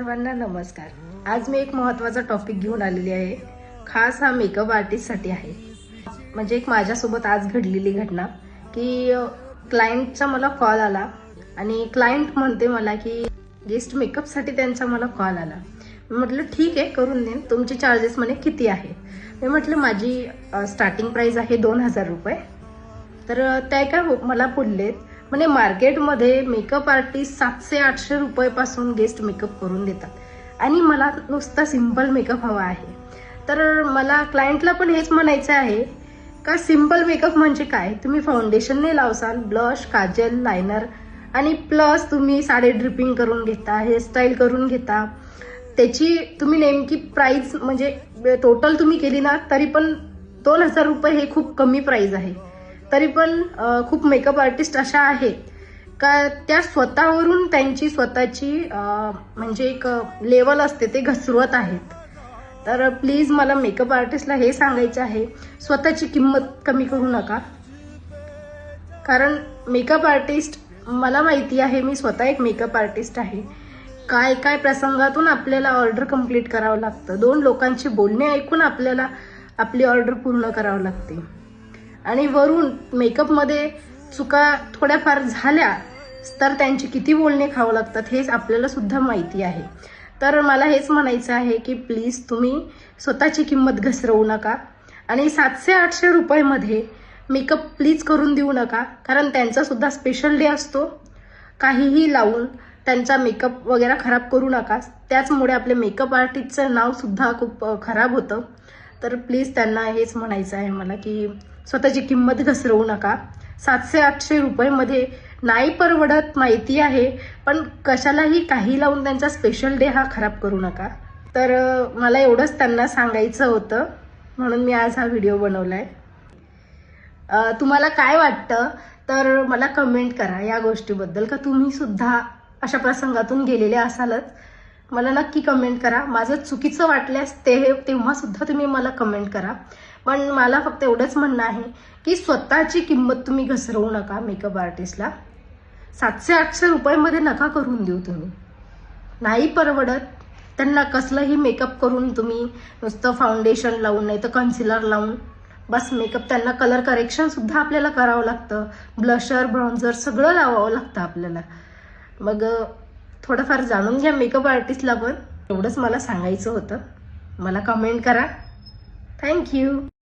सर्वांना नमस्कार. आज मी एक महत्त्वाचा टॉपिक घेऊन आलेली आहे. खास हा मेकअप आर्टिस्टसाठी आहे. म्हणजे एक माझ्यासोबत आज घडलेली घटना की क्लायंटचा मला कॉल आला आणि क्लायंट म्हणते मला की गेस्ट मेकअपसाठी त्यांचा मला कॉल आला. मी म्हटलं ठीक आहे, करून देईन. तुमचे चार्जेस म्हणे किती आहे? मी म्हटलं माझी स्टार्टिंग प्राइस आहे 2000 रुपये. तर त्या काय मला बोललेत म्हणजे मार्केटमध्ये मेकअप आर्टिस्ट 700-800 रुपयापासून गेस्ट मेकअप करून देतात आणि मला नुसता सिंपल मेकअप हवा आहे. तर मला क्लायंटला पण हेच म्हणायचं आहे का सिंपल मेकअप म्हणजे काय? तुम्ही फाउंडेशन नाही लावसाल, ब्लश, काजल, लायनर आणि प्लस तुम्ही साडी ड्रिपिंग करून घेता, हेअरस्टाईल करून घेता. त्याची तुम्ही नेमकी प्राइस म्हणजे टोटल तुम्ही केली ना तरी पण 2000 रुपये हे खूप कमी प्राइस आहे. तरी पण खूप मेकअप आर्टिस्ट अशा आहेत का त्या स्वतःवरून त्यांची स्वतःची म्हणजे एक लेवल असते ते घसरवत आहेत. तर प्लीज मला मेकअप आर्टिस्टला हे सांगायचं आहे, स्वतःची किंमत कमी करू नका. कारण मेकअप आर्टिस्ट मला माहिती आहे, मी स्वतः एक मेकअप आर्टिस्ट आहे. काय काय प्रसंगातून आपल्याला ऑर्डर कंप्लीट करावं लागतं. 2 लोकांची बोलणे ऐकून आपल्याला आपली ऑर्डर पूर्ण करावं लागते. आणि वरून मेकअपमध्ये चुका थोड्याफार झाल्या तर त्यांची किती बोलणे खावं लागतात हेच आपल्याला सुद्धा माहिती आहे. तर मला हेच म्हणायचं आहे की प्लीज तुम्ही स्वतःची किंमत घसरवू नका आणि 700-800 रुपयामध्ये मेकअप प्लीज करून देऊ नका. कारण त्यांचा सुद्धा स्पेशल डे असतो. काहीही लावून त्यांचा मेकअप वगैरे खराब करू नका. त्याचमुळे आपले मेकअप आर्टिस्टचं नाव सुद्धा खूप खराब होतं. तर प्लीज त्यांना हेच म्हणायचं आहे मला की स्वतःची किंमत घसरवू नका. 700-800 रुपयामध्ये नाही परवडत माहिती आहे, पण कशालाही काही लावून त्यांचा स्पेशल डे हा खराब करू नका. तर मला एवढंच त्यांना सांगायचं होतं, म्हणून मी आज हा व्हिडिओ बनवलाय. तुम्हाला काय वाटतं तर मला कमेंट करा या गोष्टीबद्दल, का तुम्ही सुद्धा अशा प्रसंगातून गेलेले असालच. मला नक्की कमेंट करा. माझं चुकीचं वाटल्यास तेव्हा सुद्धा तुम्ही मला कमेंट करा. पण मला फक्त एवढंच म्हणणं आहे की स्वतःची किंमत तुम्ही घसरवू नका. मेकअप आर्टिस्टला 700-800 रुपयामध्ये नका करून देऊ. तुम्ही नाही परवडत त्यांना. कसलंही मेकअप करून तुम्ही नुसतं फाउंडेशन लावून नाही तर कन्सिलर लावून बस मेकअप, त्यांना कलर करेक्शन सुद्धा आपल्याला करावं लागतं. ब्लशर, ब्रॉन्झर सगळं लावावं लागतं आपल्याला. मग थोडंफार जाणून घ्या मेकअप आर्टिस्टला पण. एवढंच मला सांगायचं होतं. मला कमेंट करा. थँक्यू.